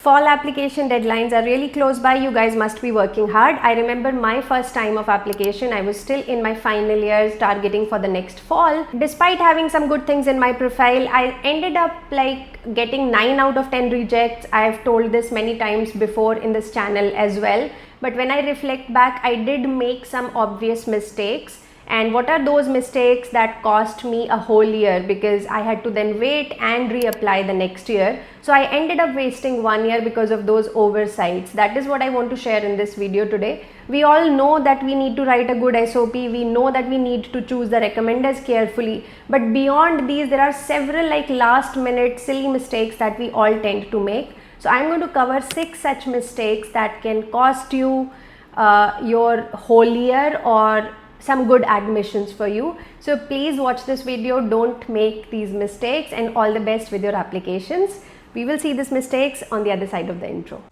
Fall application deadlines are really close by. You guys must be working hard. I remember my first time of application. I was still in my final years, targeting for the next fall. Despite having some good things in my profile, I ended up getting 9 out of 10 rejects. I have told this many times before in this channel as well. But when I reflect back, I did make some obvious mistakes. And what are those mistakes that cost me a whole year, because I had to then wait and reapply the next year. So I ended up wasting 1 year because of those oversights. That is what I want to share in this video today. We all know that we need to write a good SOP. We know that we need to choose the recommenders carefully. But beyond these, there are several last minute silly mistakes that we all tend to make. So I'm going to cover 6 such mistakes that can cost you your whole year or some good admissions for you. So please watch this video, don't make these mistakes, and all the best with your applications. We will see these mistakes on the other side of the intro.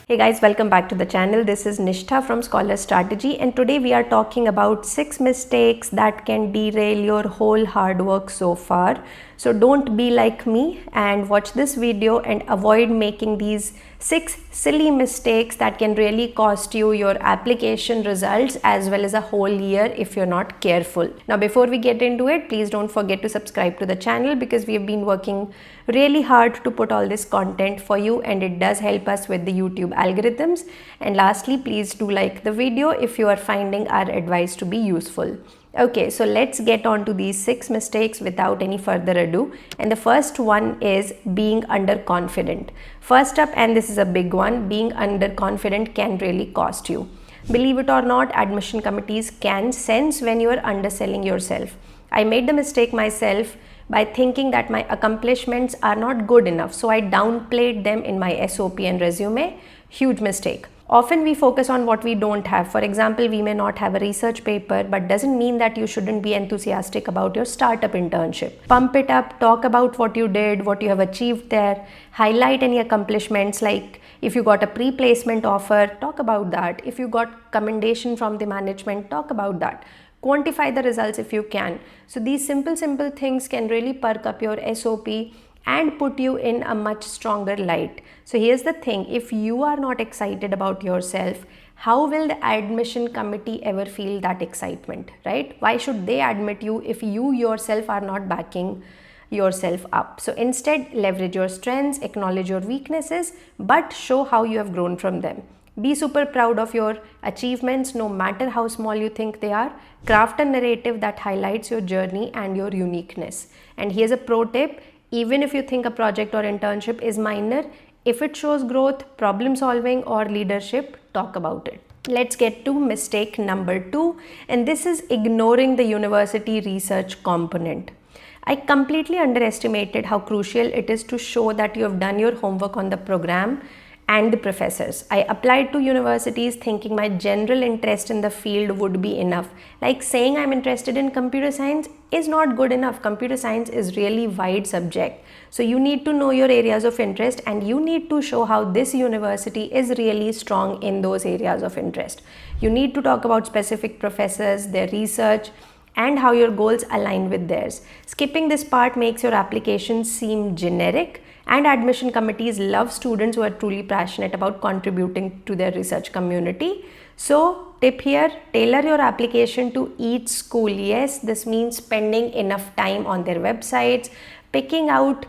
Hey guys, welcome back to the channel. This is Nistha from Scholar Strategy, and today we are talking about 6 mistakes that can derail your whole hard work so far. So don't be like me and watch this video and avoid making these 6 silly mistakes that can really cost you your application results as well as a whole year if you're not careful. Now before we get into it, please don't forget to subscribe to the channel, because we have been working really hard to put all this content for you, and it does help us with the YouTube algorithms. And lastly, please do like the video if you are finding our advice to be useful. Okay, so let's get on to these 6 mistakes without any further ado. And the first one is being underconfident. First up, and this is a big one, being underconfident can really cost you. Believe it or not, admission committees can sense when you are underselling yourself. I made the mistake myself by thinking that my accomplishments are not good enough, so I downplayed them in my SOP and resume. Huge mistake. Often we focus on what we don't have. For example, we may not have a research paper, but doesn't mean that you shouldn't be enthusiastic about your startup internship. Pump it up, talk about what you did, what you have achieved there, highlight any accomplishments, like if you got a pre-placement offer, talk about that. If you got commendation from the management, talk about that. Quantify the results if you can. So these simple things can really perk up your SOP and put you in a much stronger light. So here's the thing, if you are not excited about yourself, how will the admission committee ever feel that excitement, right? Why should they admit you if you yourself are not backing yourself up? So instead, leverage your strengths, acknowledge your weaknesses, but show how you have grown from them. Be super proud of your achievements, no matter how small you think they are. Craft a narrative that highlights your journey and your uniqueness. And here's a pro tip. Even if you think a project or internship is minor, if it shows growth, problem solving, or leadership, talk about it. Let's get to mistake number 2, and this is ignoring the university research component. I completely underestimated how crucial it is to show that you have done your homework on the program and the professors. I applied to universities thinking my general interest in the field would be enough. Like saying I'm interested in computer science is not good enough. Computer science is really wide subject. So you need to know your areas of interest, and you need to show how this university is really strong in those areas of interest. You need to talk about specific professors, their research, and how your goals align with theirs. Skipping this part makes your application seem generic, and admission committees love students who are truly passionate about contributing to their research community. So tip here, tailor your application to each school. Yes, this means spending enough time on their websites, picking out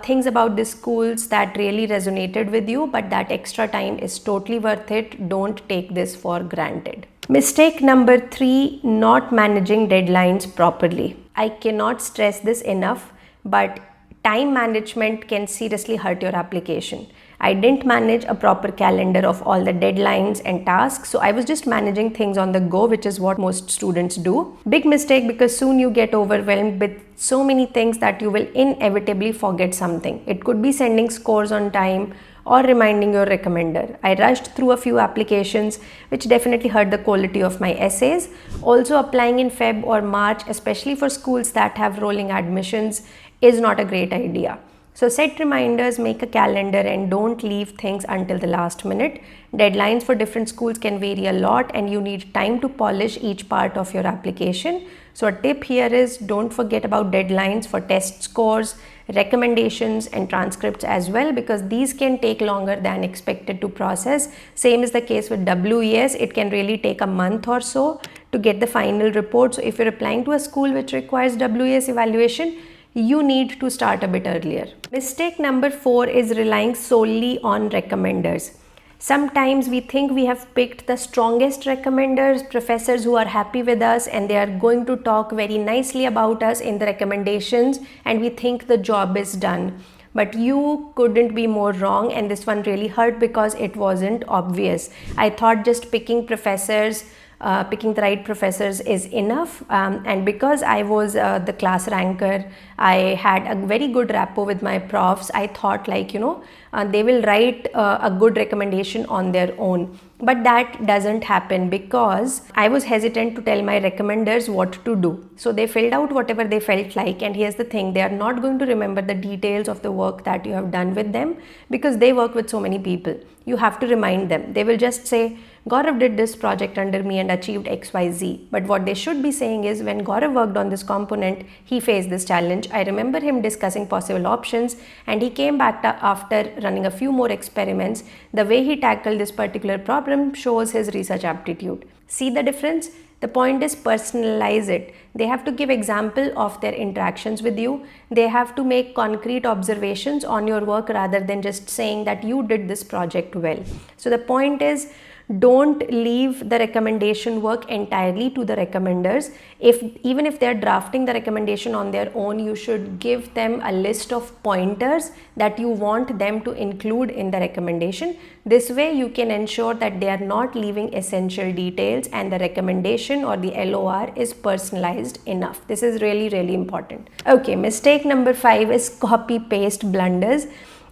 things about the schools that really resonated with you, but that extra time is totally worth it. Don't take this for granted. Mistake number 3, not managing deadlines properly. I cannot stress this enough, but time management can seriously hurt your application. I didn't manage a proper calendar of all the deadlines and tasks, so I was just managing things on the go, which is what most students do. Big mistake, because soon you get overwhelmed with so many things that you will inevitably forget something. It could be sending scores on time or reminding your recommender. I rushed through a few applications, which definitely hurt the quality of my essays. Also, applying in Feb or March, especially for schools that have rolling admissions, is not a great idea. So set reminders, make a calendar, and don't leave things until the last minute. Deadlines for different schools can vary a lot, and you need time to polish each part of your application. So a tip here is don't forget about deadlines for test scores, recommendations, and transcripts as well, because these can take longer than expected to process. Same is the case with WES. It can really take a month or so to get the final report. So if you're applying to a school which requires WES evaluation, you need to start a bit earlier. Mistake number 4 is relying solely on recommenders. Sometimes we think we have picked the strongest recommenders, professors who are happy with us and they are going to talk very nicely about us in the recommendations, and we think the job is done. But you couldn't be more wrong, and this one really hurt because it wasn't obvious. I thought just picking the right professors is enough, and because I was the class ranker, I had a very good rapport with my profs. I thought they will write a good recommendation on their own, but that doesn't happen because I was hesitant to tell my recommenders what to do. So they filled out whatever they felt like, and here's the thing, they are not going to remember the details of the work that you have done with them because they work with so many people. You have to remind them. They will just say, Gaurav did this project under me and achieved XYZ. But what they should be saying is, when Gaurav worked on this component, he faced this challenge. I remember him discussing possible options, and he came back after running a few more experiments. The way he tackled this particular problem shows his research aptitude. See the difference? The point is, personalize it. They have to give example of their interactions with you. They have to make concrete observations on your work rather than just saying that you did this project well. So the point is, don't leave the recommendation work entirely to the recommenders. Even if they're drafting the recommendation on their own, you should give them a list of pointers that you want them to include in the recommendation. This way you can ensure that they are not leaving essential details and the recommendation or the LOR is personalized enough. This is really, really important. Okay, mistake number 5 is copy paste blunders.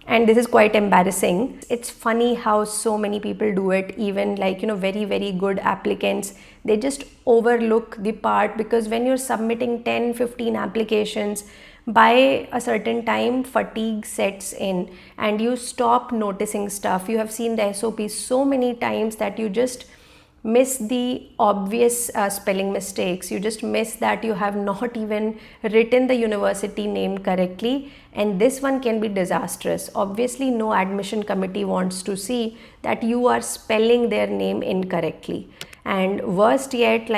And this is quite embarrassing. It's funny how so many people do it, even very, very good applicants. They just overlook the part because when you're submitting 10, 15 applications, by a certain time fatigue sets in and you stop noticing stuff. You have seen the SOP so many times that you just miss the obvious spelling mistakes. You just miss that you have not even written the university name correctly, and this one can be disastrous. Obviously no admission committee wants to see that you are spelling their name incorrectly. And worst yet,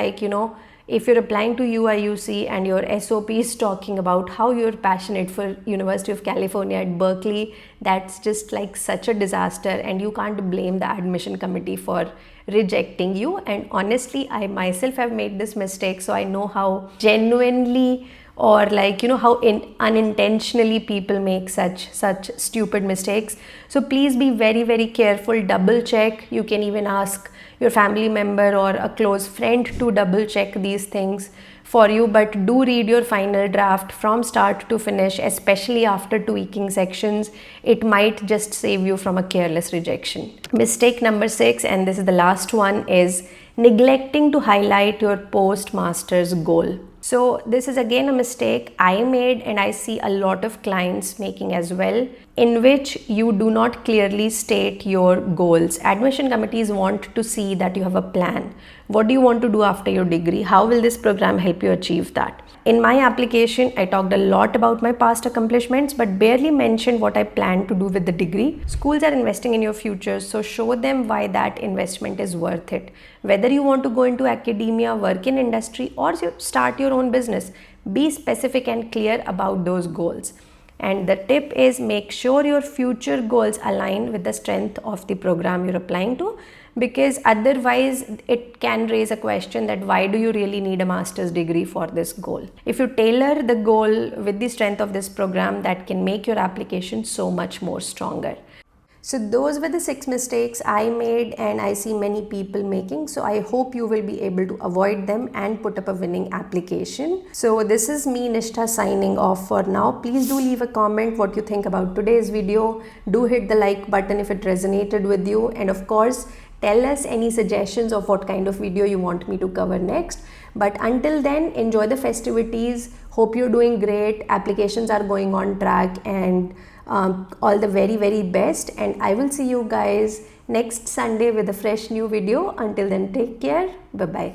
if you're applying to UIUC and your SOP is talking about how you're passionate for University of California at Berkeley, that's just such a disaster, and you can't blame the admission committee for rejecting you. And honestly, I myself have made this mistake, so I know how genuinely or how unintentionally people make such stupid mistakes. So please be very, very careful. Double check. You can even ask your family member or a close friend to double check these things for you, but do read your final draft from start to finish, especially after tweaking sections. It might just save you from a careless rejection. Mistake number 6, and this is the last one, is neglecting to highlight your post-master's goal. So this is again a mistake I made and I see a lot of clients making as well, in which you do not clearly state your goals. Admission committees want to see that you have a plan. What do you want to do after your degree? How will this program help you achieve that? In my application, I talked a lot about my past accomplishments, but barely mentioned what I plan to do with the degree. Schools are investing in your future, so show them why that investment is worth it. Whether you want to go into academia, work in industry, or start your own business, be specific and clear about those goals. And the tip is, make sure your future goals align with the strength of the program you're applying to, because otherwise it can raise a question that why do you really need a master's degree for this goal? If you tailor the goal with the strength of this program, that can make your application so much more stronger. So those were the 6 mistakes I made and I see many people making. So I hope you will be able to avoid them and put up a winning application. So this is me, Nistha, signing off for now. Please do leave a comment what you think about today's video. Do hit the like button if it resonated with you. And of course, tell us any suggestions of what kind of video you want me to cover next. But until then, enjoy the festivities. Hope you're doing great, applications are going on track, and all the very, very best. And I will see you guys next Sunday with a fresh new video. Until then, take care. Bye bye.